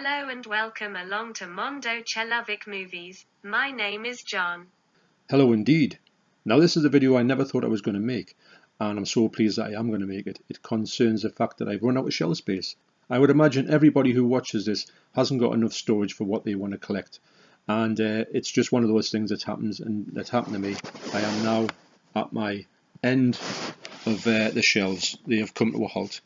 Hello and welcome along to Mondo Chelovic Movies. My name is John. Hello indeed. Now this is a video I never thought I was going to make, and I'm so pleased that I am going to make it. It concerns the fact that I've run out of shelf space. I would imagine everybody who watches this hasn't got enough storage for what they want to collect, and it's just one of those things that happens, and that's happened to me. I am now at my end of the shelves. They have come to a halt.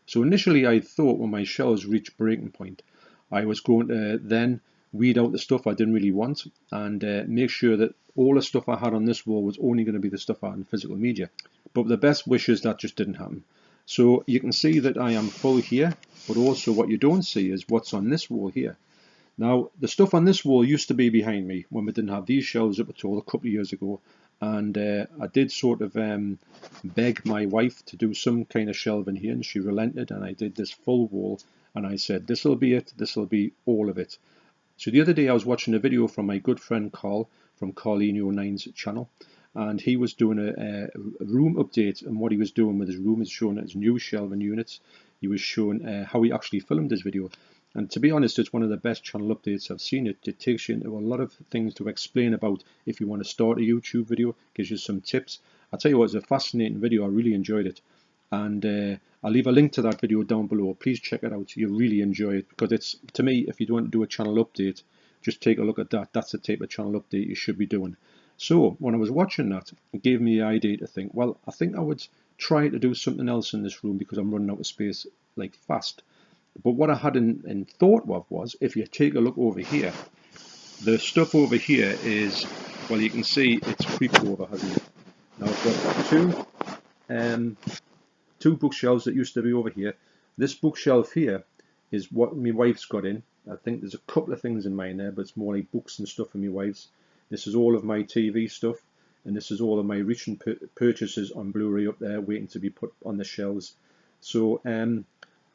So initially I thought when my shelves reached breaking point, I was going to then weed out the stuff I didn't really want and make sure that all the stuff I had on this wall was only going to be the stuff I had in physical media. But with the best wishes, that just didn't happen. So you can see that I am full here, but also what you don't see is what's on this wall here. Now, the stuff on this wall used to be behind me when we didn't have these shelves up at all a couple of years ago. And I did sort of beg my wife to do some kind of shelving here, and she relented, and I did this full wall, and I said, this will be it, this will be all of it. So the other day I was watching a video from my good friend Carl from Carlinio 9's channel, and he was doing a room update, and what he was doing with his room is showing his new shelving units. He was showing how he actually filmed his video. And to be honest, it's one of the best channel updates I've seen. It takes you into a lot of things to explain about if you want to start a YouTube video, gives you some tips. I'll tell you what, it's a fascinating video. I really enjoyed it. And I'll leave a link to that video down below. Please check it out. You'll really enjoy it, because it's, to me, if you don't do a channel update, just take a look at that. That's the type of channel update you should be doing. So when I was watching that, it gave me the idea to think, well, I think I would try to do something else in this room because I'm running out of space like fast. But what I had in thought of was, if you take a look over here, the stuff over here is, well, you can see it's creeped over, hasn't it? Now I've got two bookshelves that used to be over here. This bookshelf here is what my wife's got in. I think there's a couple of things in mine there, but it's more like books and stuff for my wife's. This is all of my TV stuff, and this is all of my recent purchases on Blu-ray up there waiting to be put on the shelves. So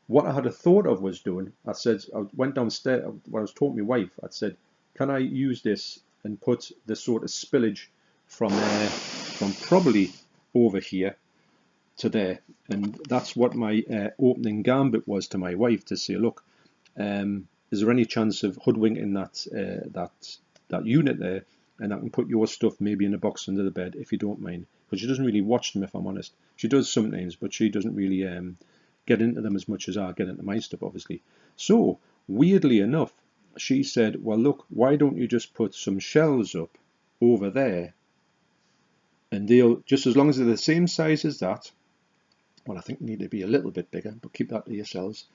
what I had a thought of was doing, I said, I went downstairs, when I was talking to my wife, I said, can I use this and put the sort of spillage from probably over here to there? And that's what my opening gambit was to my wife, to say, look, is there any chance of hoodwinking that unit there, and I can put your stuff maybe in a box under the bed, if you don't mind? Because she doesn't really watch them, if I'm honest. She does sometimes, but she doesn't really get into them as much as I get into my stuff, obviously. So weirdly enough, she said, well, look, why don't you just put some shelves up over there, and they'll, just as long as they're the same size as that, well, I think they need to be a little bit bigger, but keep that to yourselves.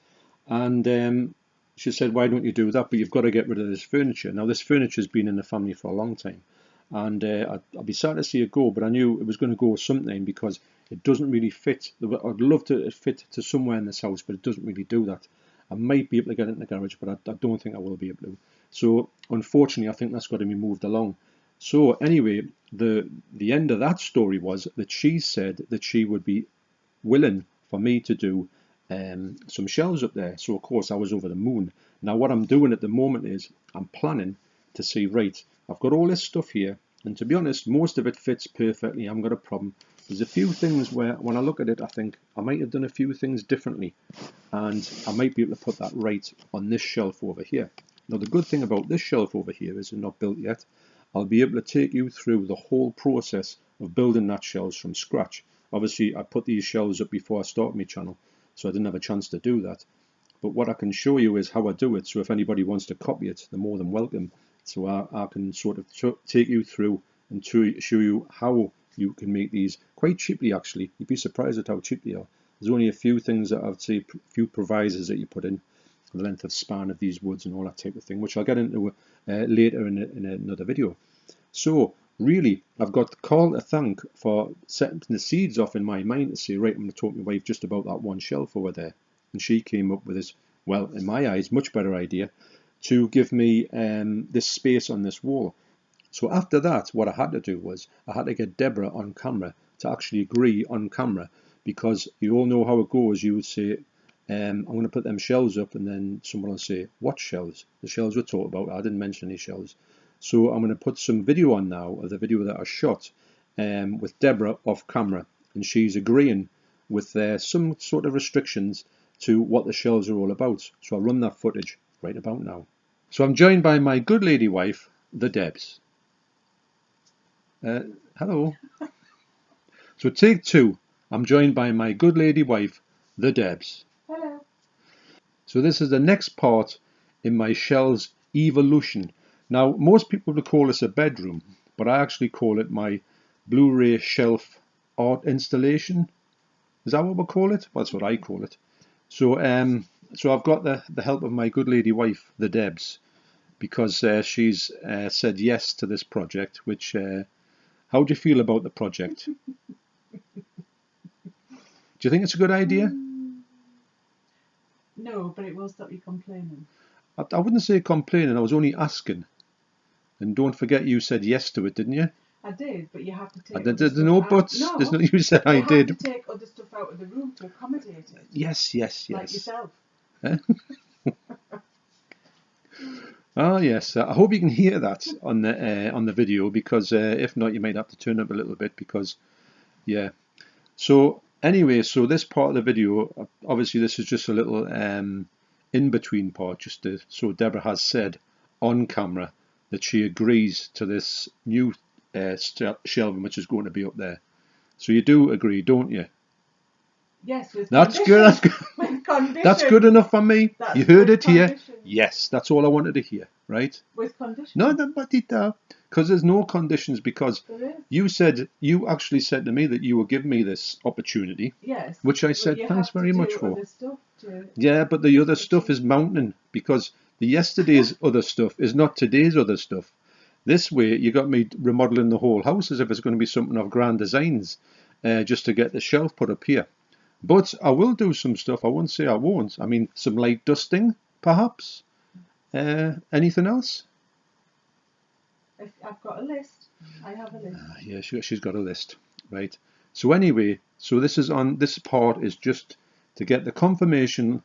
And she said, why don't you do that? But you've got to get rid of this furniture. Now, this furniture has been in the family for a long time, and I'd be sad to see it go, but I knew it was going to go sometime, because it doesn't really fit. I'd love to fit to somewhere in this house, but it doesn't really do that. I might be able to get it in the garage, but I don't think I will be able to. So unfortunately, I think that's got to be moved along. So anyway, the end of that story was that she said that she would be willing for me to do some shelves up there. So of course I was over the moon. Now what I'm doing at the moment is I'm planning to see, right, I've got all this stuff here, and to be honest, most of it fits perfectly. I haven't got a problem. There's a few things where when I look at it, I think I might have done a few things differently, and I might be able to put that right on this shelf over here. Now the good thing about this shelf over here is it's not built yet. I'll be able to take you through the whole process of building that shelves from scratch. Obviously I put these shelves up before I started my channel, so I didn't have a chance to do that. But what I can show you is how I do it, so if anybody wants to copy it, they're more than welcome. So I can sort of take you through and show you how you can make these quite cheaply, actually. You'd be surprised at how cheap they are. There's only a few things that I'd say, a few provisos that you put in, the length of span of these woods and all that type of thing, which I'll get into later in another video. So really, I've got Carl to thank for setting the seeds off in my mind to say, right, I'm going to talk to my wife just about that one shelf over there. And she came up with this, well, in my eyes, much better idea to give me this space on this wall. So after that, what I had to do was I had to get Deborah on camera to actually agree on camera, because you all know how it goes. You would say, I'm going to put them shelves up, and then someone will say, what shelves? The shelves we're talking about. I didn't mention any shelves. So I'm going to put some video on now of the video that I shot with Deborah off camera, and she's agreeing with some sort of restrictions to what the shelves are all about. So I'll run that footage right about now. So I'm joined by my good lady wife, the Debs. Hello. So take two. I'm joined by my good lady wife, the Debs. Hello. So this is the next part in my shelves evolution. Now, most people would call this a bedroom, but I actually call it my Blu-ray shelf art installation. Is that what we call it? Well, that's what I call it. So, so I've got the help of my good lady wife, the Debs, because she's said yes to this project. Which, how do you feel about the project? Do you think it's a good idea? No, but it will stop you complaining. I wouldn't say complaining. I was only asking. And don't forget, you said yes to it, didn't you? I did, but you have to take. There's no buts. No, There's no. You said I did. You have to take other stuff out of the room to accommodate it. Yes. Like yourself. Oh yes. I hope you can hear that on the video, because if not, you might have to turn up a little bit, because yeah. So anyway, so this part of the video, obviously, this is just a little in between part, so Deborah has said on camera that she agrees to this new shelving which is going to be up there. So you do agree, don't you? Yes, with that's conditions. good. That's good. With conditions. That's good enough for me. That's you heard it conditions. here. Yes, that's all I wanted to hear. Right? With conditions. No, because there's no conditions. Because you actually said to me that you were giving me this opportunity. Yes. Which I said thanks very much for. Yeah, but the other stuff is mounting, because the yesterday's other stuff is not today's other stuff. This way, you got me remodeling the whole house as if it's going to be something of grand designs, just to get the shelf put up here. But I will do some stuff. I won't say I won't. I mean, some light dusting, perhaps. Anything else? I've got a list. I have a list. Yeah, she's got a list, right? So anyway, so this part is just to get the confirmation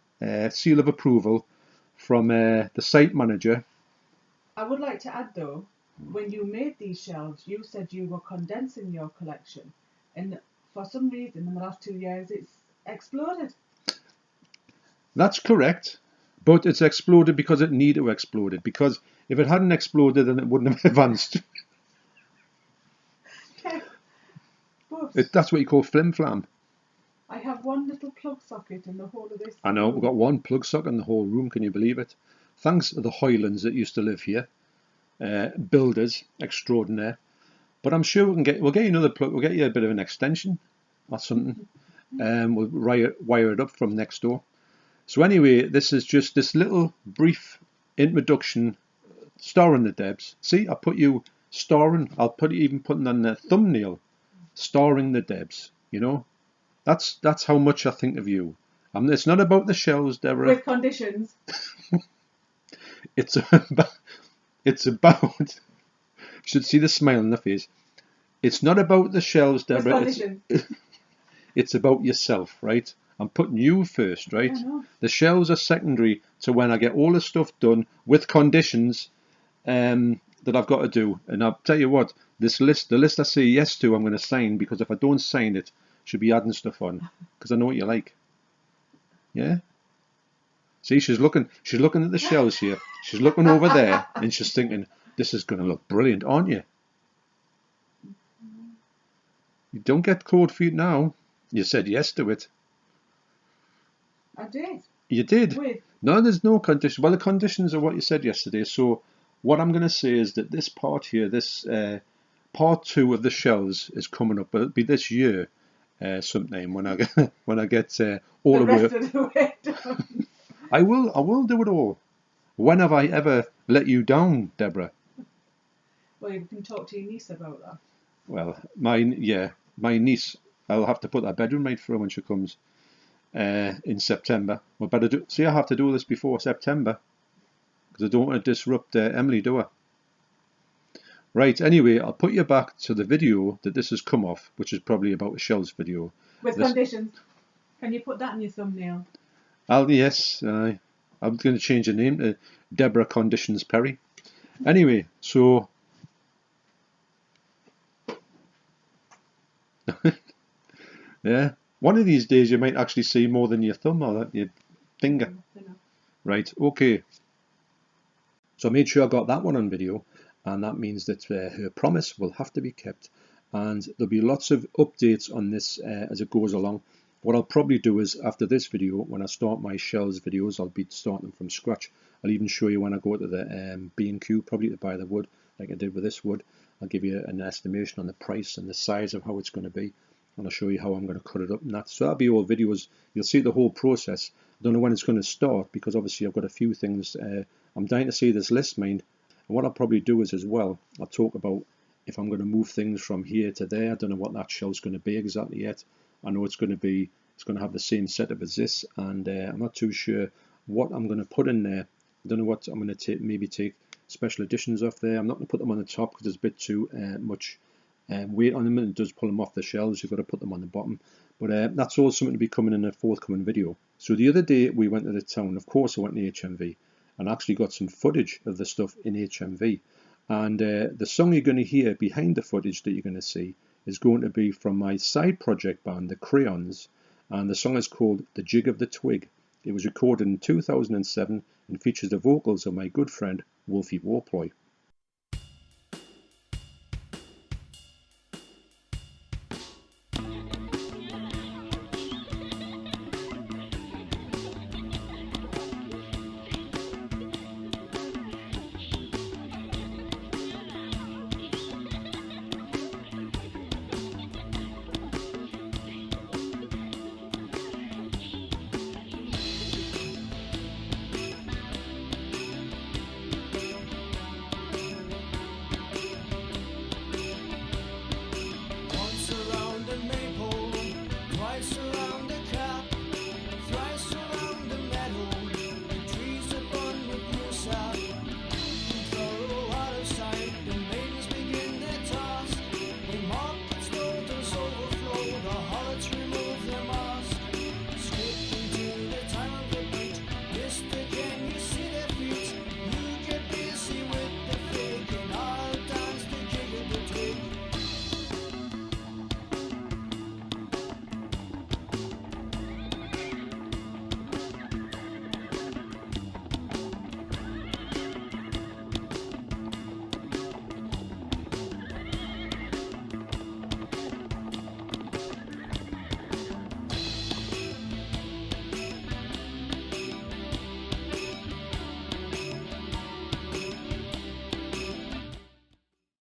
seal of approval from the site manager. I would like to add, though, when you made these shelves, you said you were condensing your collection, and for some reason in the last 2 years it's exploded. That's correct, but it's exploded because it needed to explode, because if it hadn't exploded, then it wouldn't have advanced. That's what you call flim-flam. I have one little plug socket in the whole of this. I know, we've got one plug socket in the whole room, can you believe it? Thanks to the Hoylands that used to live here. Builders extraordinaire. But I'm sure we'll get you another plug, we'll get you a bit of an extension or something. We'll wire it up from next door. So anyway, this is just this little brief introduction starring the Debs. See, I put you starring, I'll even put on the thumbnail, starring the Debs, you know. That's how much I think of you. It's not about the shelves, Deborah. With conditions. It's about you should see the smile on the face. It's not about the shelves, Deborah. It's about yourself, right? I'm putting you first, right? The shelves are secondary to when I get all the stuff done with conditions that I've got to do. And I'll tell you what, the list I say yes to, I'm going to sign, because if I don't sign it, I should be adding stuff on, because I know what you like. Yeah? See, she's looking at the shelves here. She's looking over there, and she's thinking, this is going to look brilliant, aren't you? You don't get cold feet now. You said yes to it. I did. You did? No, there's no condition. Well, the conditions are what you said yesterday. So what I'm going to say is that this part here, this part 2 of the shelves is coming up. It'll be this year sometime when I get all the rest of the way done. I will do it all. When have I ever let you down, Deborah? Well, you can talk to your niece about that. Well, my niece, I'll have to put that bedroom mate for her when she comes in September. Well, better do. See, I have to do this before September, because I don't want to disrupt Emily, do I? Right. Anyway, I'll put you back to the video that this has come off, which is probably about a shelves video. With conditions. Can you put that in your thumbnail? Yes. I'm going to change the name to Deborah Conditions Perry. Anyway, so yeah, one of these days you might actually see more than your thumb or your finger. Right, okay. So I made sure I got that one on video, and that means that her promise will have to be kept, and there'll be lots of updates on this as it goes along. What I'll probably do is, after this video, when I start my shelves videos, I'll be starting them from scratch. I'll even show you when I go to the B&Q, probably to buy the wood, like I did with this wood. I'll give you an estimation on the price and the size of how it's going to be, and I'll show you how I'm going to cut it up and that. So that'll be all videos. You'll see the whole process. I don't know when it's going to start, because obviously I've got a few things. I'm dying to see this list, mind. And what I'll probably do is, as well, I'll talk about if I'm going to move things from here to there. I don't know what that shelf's going to be exactly yet. I know it's going to have the same setup as this, and I'm not too sure what I'm going to put in there. I don't know what I'm going to maybe take special editions off there. I'm not going to put them on the top because there's a bit too much weight on them, and it does pull them off the shelves. You've got to put them on the bottom. But that's all something to be coming in a forthcoming video. So the other day we went to the town. Of course I went to HMV and actually got some footage of the stuff in HMV. And the song you're going to hear behind the footage that you're going to see is going to be from my side project band, the Crayons, and the song is called The Jig of the Twig. It was recorded in 2007 and features the vocals of my good friend Wolfie Warploy.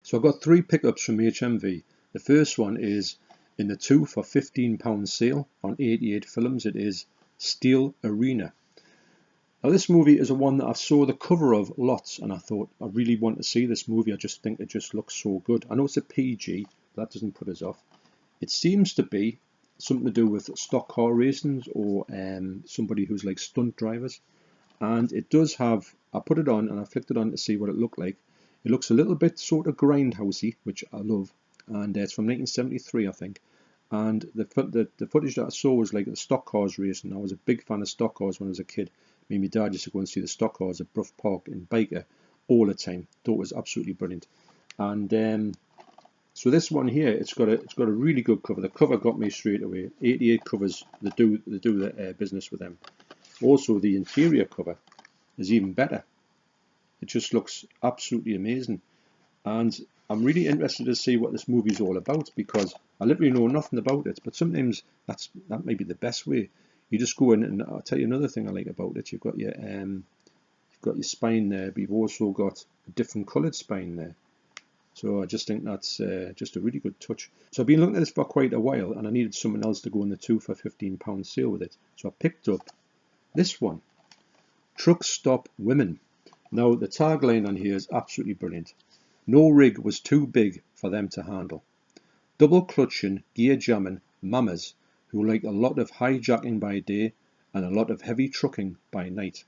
So I've got 3 pickups from HMV. The first one is in the 2 for £15 sale on 88 films. It is Steel Arena. Now this movie is a one that I saw the cover of lots, and I thought I really want to see this movie. I just think it just looks so good. I know it's a PG, but that doesn't put us off. It seems to be something to do with stock car racing, or somebody who's like stunt drivers. And it does have, I put it on and I flicked it on to see what it looked like. It looks a little bit sort of grindhousey, which I love, and it's from 1973, I think. And the footage that I saw was like the stock cars racing. I was a big fan of stock cars when I was a kid. Me and my dad used to go and see the stock cars at Brough Park in Baker all the time. Thought it was absolutely brilliant. And so this one here, it's got a really good cover. The cover got me straight away. 88 covers that do the business with them. Also, the interior cover is even better. It just looks absolutely amazing, and I'm really interested to see what this movie is all about, because I literally know nothing about it. But sometimes that may be the best way. You just go in, and I'll tell you another thing I like about it. You've got your spine there, but you've also got a different coloured spine there. So I just think that's just a really good touch. So I've been looking at this for quite a while, and I needed something else to go in the 2 for £15 sale with it. So I picked up this one, Truck Stop Women. Now the tagline on here is absolutely brilliant. No rig was too big for them to handle. Double clutching, gear jamming mamas who like a lot of hijacking by day and a lot of heavy trucking by night.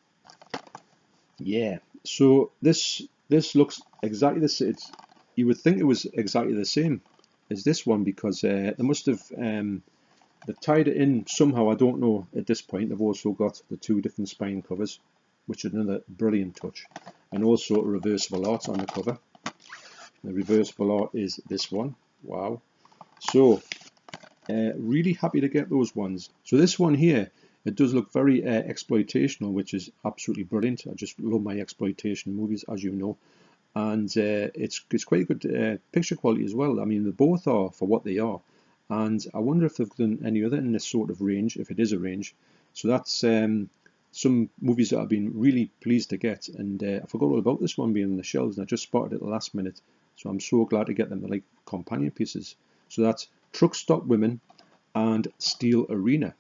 Yeah, so this looks exactly the same. You would think it was exactly the same as this one, because they must have they've tied it in somehow. I don't know at this point. They've also got the 2 different spine covers, which is another brilliant touch, and also a reversible art on the cover. The reversible art is this one. Wow. So really happy to get those ones. So this one here It does look very exploitational, which is absolutely brilliant. I just love my exploitation movies, as you know. And it's quite good picture quality as well. I mean, they both are for what they are. And I wonder if they've done any other in this sort of range, if it is a range. So that's some movies that I've been really pleased to get. And I forgot all about this one being on the shelves, and I just spotted it at the last minute. So I'm so glad to get them. They're like companion pieces. So that's Truck Stop Women and Steel Arena.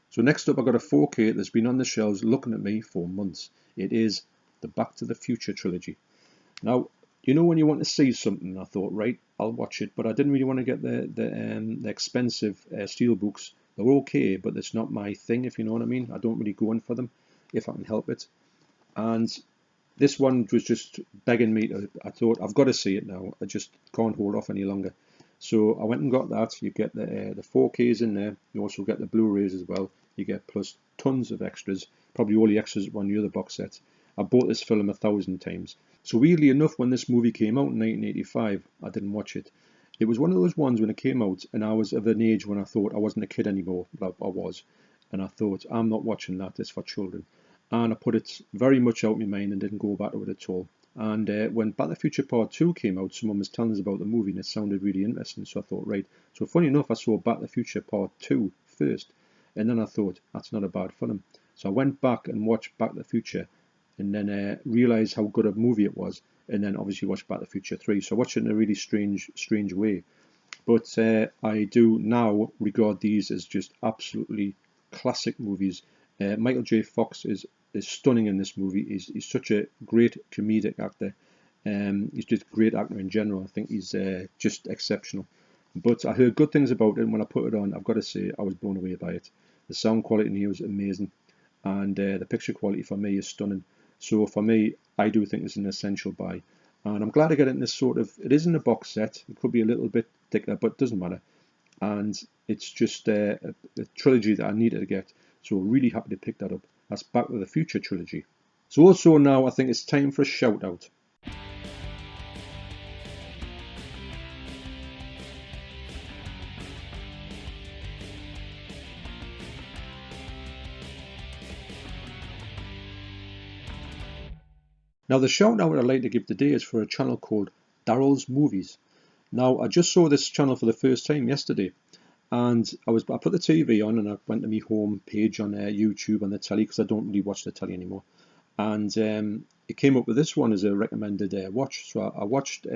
So next up, I've got a 4K that's been on the shelves looking at me for months. It is the Back to the Future trilogy. Now, you know when you want to see something, I thought, right, I'll watch it, but I didn't really want to get the expensive steelbooks. They're okay, but it's not my thing, if you know what I mean. I don't really go in for them if I can help it. And this one was just begging me to, I thought, I've got to see it now. I just can't hold off any longer. So I went and got that. You get the 4Ks in there. You also get the Blu-rays as well. You get plus tons of extras, probably all the extras on the other box set. I bought this film 1,000 times. So weirdly enough, when this movie came out in 1985, I didn't watch it. It was one of those ones when it came out, and I was of an age when I thought I wasn't a kid anymore. Well, I was. And I thought, I'm not watching that, it's for children. And I put it very much out of my mind and didn't go back to it at all. And when Back to the Future Part 2 came out, someone was telling us about the movie and it sounded really interesting. So I thought, right. So funny enough, I saw Back to the Future Part 2 first. And then I thought, that's not a bad film. So I went back and watched Back to the Future and then realised how good a movie it was. And then obviously watched Back to the Future 3. So I watched it in a really strange way. But I do now regard these as just absolutely classic movies. Michael J. Fox is stunning in this movie. He's such a great comedic actor. He's just a great actor in general. I think he's just exceptional. But I heard good things about it, and when I put it on, I've got to say, I was blown away by it. The sound quality in here was amazing, and the picture quality for me is stunning. So for me, I do think it's an essential buy. And I'm glad to get it in this sort of, it isn't a box set. It could be a little bit thicker, but it doesn't matter. And it's just a trilogy that I needed to get. So really happy to pick that up. That's Back to the Future trilogy. So also now I think it's time for a shout out. Now the shout out I'd like to give today is for a channel called Daryl's Movies. Now I just saw this channel for the first time yesterday, and I put the TV on and I went to my home page on YouTube on the telly because I don't really watch the telly anymore, and it came up with this one as a recommended watch. So I watched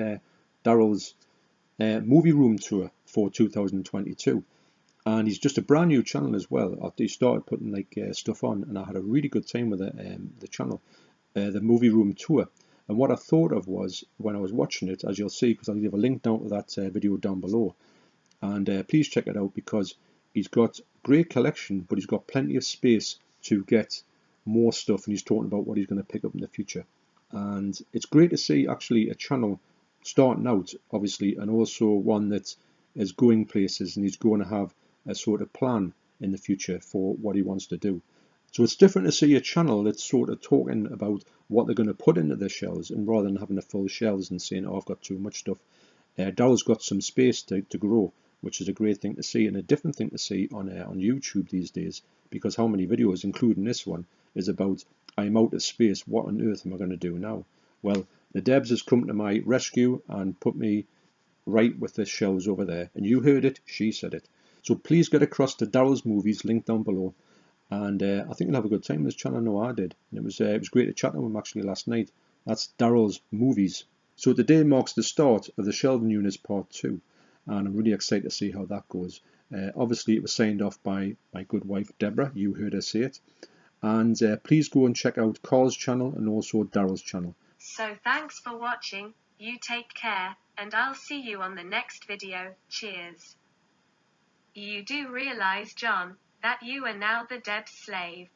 Daryl's movie room tour for 2022, and he's just a brand new channel as well. After he started putting like stuff on, and I had a really good time with it, the channel. The movie room tour. And what I thought of was, when I was watching it, as you'll see, because I'll leave a link down to that video down below, and please check it out because he's got great collection, but he's got plenty of space to get more stuff, and he's talking about what he's going to pick up in the future. And it's great to see actually a channel starting out, obviously, and also one that is going places, and he's going to have a sort of plan in the future for what he wants to do. So it's different to see a channel that's sort of talking about what they're going to put into their shelves, and rather than having the full shelves and saying, oh, I've got too much stuff. Daryl's got some space to grow, which is a great thing to see, and a different thing to see on YouTube these days, because how many videos, including this one, is about, I'm out of space, what on earth am I going to do now? Well, the Debs has come to my rescue and put me right with the shelves over there, and you heard it, she said it. So please get across to Daryl's Movies, link down below. And I think you'll have a good time on this channel. I know I did. And it was great to chat to him actually last night. That's Daryl's Movies. So today marks the start of the Shelving Units Part 2. And I'm really excited to see how that goes. Obviously, it was signed off by my good wife, Deborah. You heard her say it. And please go and check out Carl's channel and also Daryl's channel. So thanks for watching. You take care, and I'll see you on the next video. Cheers. You do realize, John, that you are now the Debs slave.